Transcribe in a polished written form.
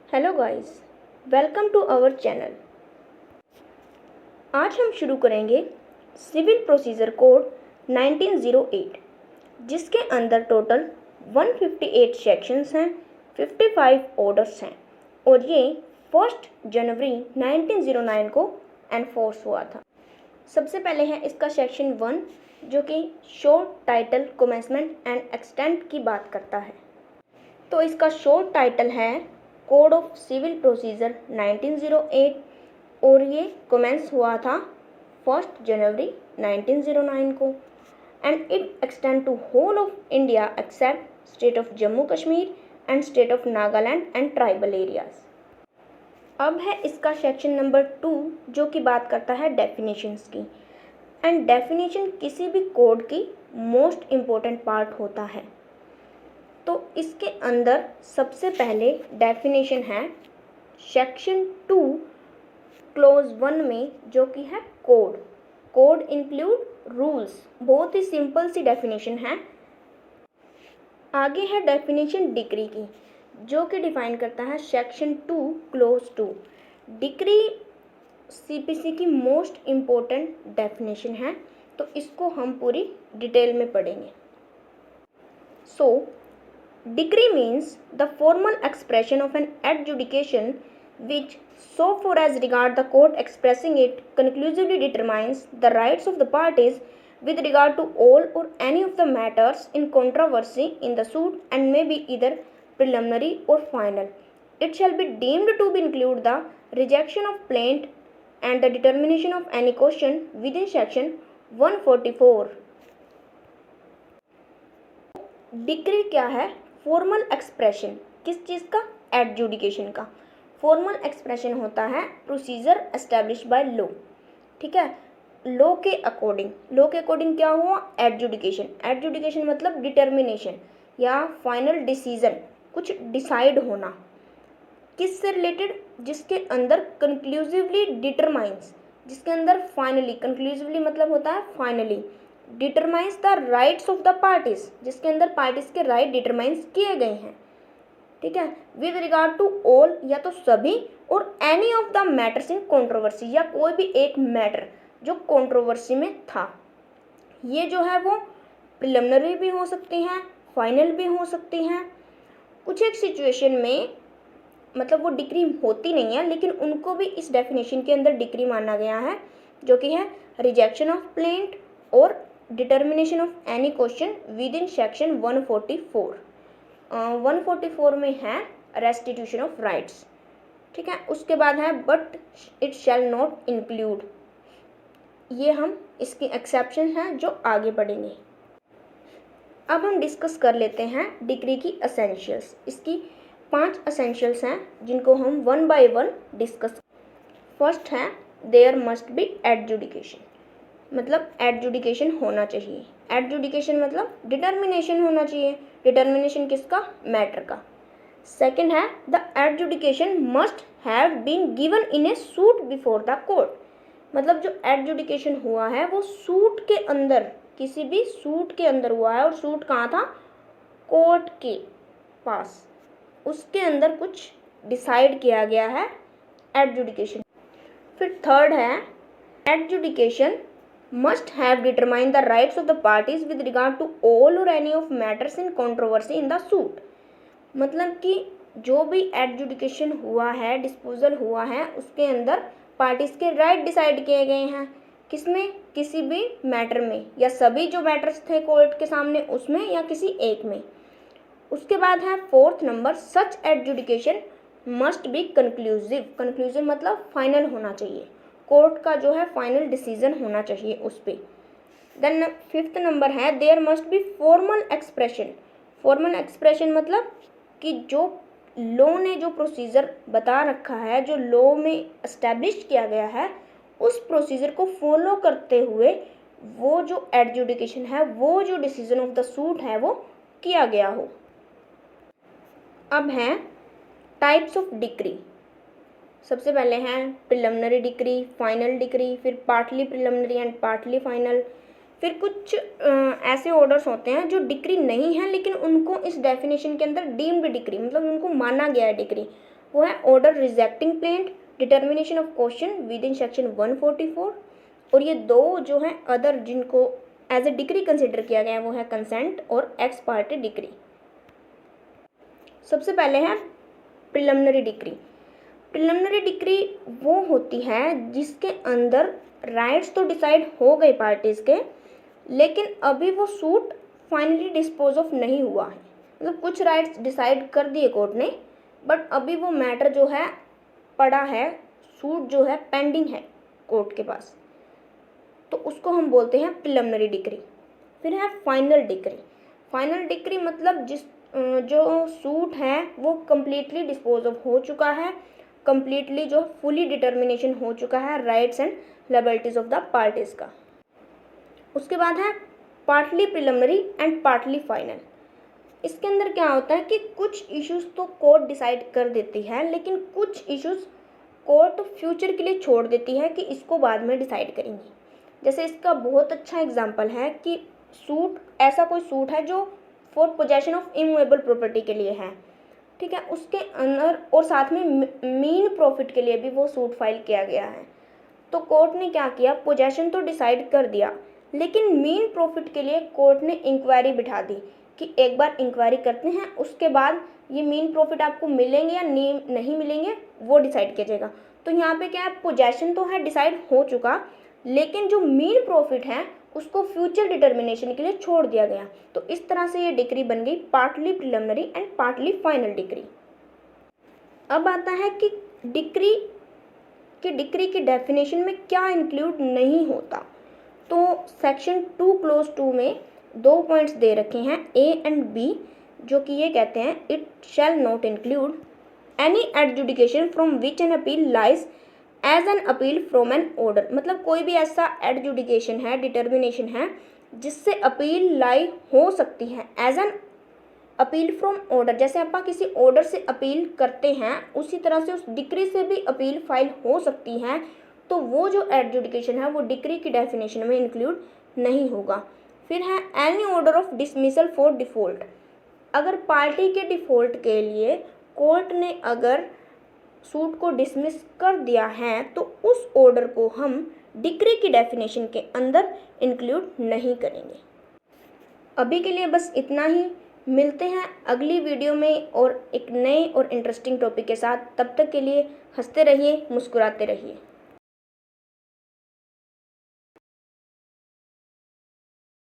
Hello guys, welcome to our channel. आज हम शुरू करेंगे सिविल प्रोसीजर कोड 1908, जिसके अंदर टोटल 158 सेक्शंस हैं, 55 ऑर्डर्स हैं और ये 1 जनवरी 1909 को एनफोर्स हुआ था। सबसे पहले है इसका सेक्शन 1, जो कि short title, commencement and extent की बात करता है। तो इसका शॉर्ट टाइटल है कोड ऑफ सिविल प्रोसीजर 1908 और ये कमेंस हुआ था 1 जनवरी 1909 को and it extend to whole of India except state of Jammu Kashmir and state of Nagaland and tribal areas. अब है इसका सेक्शन नंबर 2, जो कि बात करता है डेफिनेशंस की। एंड डेफिनेशन किसी भी कोड की मोस्ट इम्पोर्टेंट पार्ट होता है। तो इसके अंदर सबसे पहले डेफिनेशन है सेक्शन 2 क्लोज 1 में, जो कि है कोड। Code include rules. बहुत ही सिंपल सी डेफिनेशन है। आगे है डेफिनेशन डिक्री की, जो कि डिफाइन करता है सेक्शन 2 क्लोज 2। डिक्री सीपीसी की मोस्ट इम्पोर्टेंट डेफिनेशन है, तो इसको हम पूरी डिटेल में पढ़ेंगे। Decree means the formal expression of an adjudication which, so far as regard the court expressing it, conclusively determines the rights of the parties with regard to all or any of the matters in controversy in the suit and may be either preliminary or final. It shall be deemed to include the rejection of plaint and the determination of any question within section 144. Decree क्या है? Formal expression. किस चीज़ का? Adjudication का। Formal expression होता है procedure establish by law. ठीक है, law के अकॉर्डिंग। लॉ के अकॉर्डिंग क्या हुआ? एडजुडिकेशन। एडजुडिकेशन मतलब डिटर्मिनेशन या फाइनल डिसीजन, कुछ डिसाइड होना। किससे रिलेटेड? जिसके अंदर कंक्लूसिवली डिटरमाइंस, जिसके अंदर फाइनली, कंक्लूसिवली मतलब होता है finally, determines the rights of the parties, जिसके अंदर पार्टीज के राइट डिटरमाइंस किए गए हैं। ठीक है, विद रिगार्ड टू ऑल, या तो सभी, और any of the matters in controversy, या कोई भी एक मैटर जो कंट्रोवर्सी में था। ये जो है वो प्रिलिमिनरी भी हो सकती हैं, फाइनल भी हो सकती हैं। कुछ एक सिचुएशन में मतलब वो डिक्री होती नहीं है, लेकिन उनको भी इस डेफिनेशन के अंदर डिक्री माना गया है, जो कि है रिजेक्शन ऑफ प्लेंट और determination of any question with in section 144। 144 में है रेस्टिट्यूशन ऑफ राइट्स। ठीक है, उसके बाद है but it shall not include. ये हम इसकी एक्सेप्शन हैं जो आगे बढ़ेंगे। अब हम डिस्कस कर लेते हैं डिक्री की एसेंशियल्स। इसकी 5 एसेंशियल्स हैं, जिनको हम 1 बाय 1 डिस्कस। फर्स्ट है देयर मस्ट बी एडजुडिकेशन, मतलब एडजुडिकेशन होना चाहिए। एडजुडिकेशन मतलब डिटर्मिनेशन होना चाहिए। डिटर्मिनेशन किसका? मैटर का। सेकंड है the adjudication must have been given in a suit before the court, मतलब जो एडजुडिकेशन हुआ है वो सूट के अंदर, किसी भी सूट के अंदर हुआ है। और सूट कहाँ था? कोर्ट के पास, उसके अंदर कुछ डिसाइड किया गया है, एडजुडिकेशन। फिर थर्ड है adjudication must have determined the rights of the parties with regard to all or any of matters in controversy in the suit, मतलब कि जो भी एडजुडिकेशन हुआ है, डिस्पोजल हुआ है, उसके अंदर पार्टीज के राइट डिसाइड किए गए हैं। किसमें? किसी भी मैटर में, या सभी जो मैटर्स थे कोर्ट के सामने उसमें, या किसी एक में। उसके बाद है fourth number, such adjudication must be conclusive. Conclusive मतलब फाइनल होना चाहिए, कोर्ट का जो है फाइनल डिसीजन होना चाहिए उस पर। देन फिफ्थ नंबर है there must be formal expression. Formal expression मतलब कि जो लॉ ने जो प्रोसीजर बता रखा है, जो लॉ में एस्टेब्लिश किया गया है, उस प्रोसीजर को फॉलो करते हुए वो जो एडजुडिकेशन है, वो जो डिसीजन ऑफ द सूट है, वो किया गया हो। अब है टाइप्स ऑफ डिक्री। सबसे पहले हैं प्रिलिमिनरी डिक्री, फाइनल डिक्री, फिर partly preliminary and partly final. फिर कुछ ऐसे ऑर्डर्स होते हैं जो डिक्री नहीं है, लेकिन उनको इस डेफिनेशन के अंदर डीम्ड डिक्री, मतलब उनको माना गया है डिक्री। वो है order rejecting plaint, determination of question with in section 144, और ये दो जो हैं अदर जिनको एज ए डिक्री कंसिडर किया गया है वो है कंसेंट और एक्स पार्टी डिक्री। सबसे पहले है प्रिलिमिनरी डिक्री। प्रिलिमिनरी डिक्री वो होती है जिसके अंदर राइट्स तो डिसाइड हो गए पार्टीज के, लेकिन अभी वो सूट फाइनली डिस्पोज ऑफ नहीं हुआ है। मतलब कुछ राइट्स डिसाइड कर दिए कोर्ट ने, बट अभी वो मैटर जो है पड़ा है, सूट जो है पेंडिंग है कोर्ट के पास, तो उसको हम बोलते हैं प्रिलिमिनरी डिक्री। फिर है फाइनल डिक्री। फाइनल डिक्री मतलब जो सूट है वो कम्प्लीटली डिस्पोज ऑफ हो चुका है, कम्प्लीटली जो फुली डिटर्मिनेशन हो चुका है rights and liabilities of the parties का। उसके बाद है partly preliminary and partly final. इसके अंदर क्या होता है कि कुछ इश्यूज तो कोर्ट डिसाइड कर देती है, लेकिन कुछ इश्यूज कोर्ट फ्यूचर के लिए छोड़ देती है कि इसको बाद में डिसाइड करेंगी। जैसे इसका बहुत अच्छा एग्जांपल है कि सूट, ऐसा कोई सूट है जो for possession of immovable property के लिए है, ठीक है, उसके अंदर और साथ में मीन प्रॉफिट के लिए भी वो सूट फाइल किया गया है। तो कोर्ट ने क्या किया, पोजेशन तो डिसाइड कर दिया, लेकिन मीन प्रॉफिट के लिए कोर्ट ने इंक्वायरी बिठा दी कि एक बार इंक्वायरी करते हैं, उसके बाद ये मीन प्रॉफिट आपको मिलेंगे या नहीं मिलेंगे वो डिसाइड किया जाएगा। तो यहाँ पे क्या है, पोजेशन तो है डिसाइड हो चुका, लेकिन जो मीन प्रॉफिट है उसको फ्यूचर डिटर्मिनेशन के लिए छोड़ दिया गया। तो इस तरह से ये डिक्री बन गई partly preliminary and partly final decree. अब आता है कि डिक्री की डेफिनेशन में क्या इंक्लूड नहीं होता। तो सेक्शन 2 क्लोज 2 में 2 पॉइंट्स दे रखे हैं ए एंड बी, जो कि ये कहते हैं it shall not include any adjudication from which an appeal lies as an appeal from an order. मतलब कोई भी ऐसा एडजुडिकेशन है, डिटर्मिनेशन है जिससे अपील लाई हो सकती है as an appeal from order. जैसे आप किसी ऑर्डर से अपील करते हैं, उसी तरह से उस डिक्री से भी अपील फाइल हो सकती है, तो वो जो एडजुडिकेशन है वो डिक्री की डेफिनेशन में इंक्लूड नहीं होगा। फिर है any order of dismissal for default. अगर पार्टी के डिफ़ॉल्ट के लिए कोर्ट ने अगर सूट को डिसमिस कर दिया है, तो उस ऑर्डर को हम डिक्री की डेफिनेशन के अंदर इंक्लूड नहीं करेंगे। अभी के लिए बस इतना ही। मिलते हैं अगली वीडियो में और एक नए और इंटरेस्टिंग टॉपिक के साथ। तब तक के लिए हंसते रहिए, मुस्कुराते रहिए।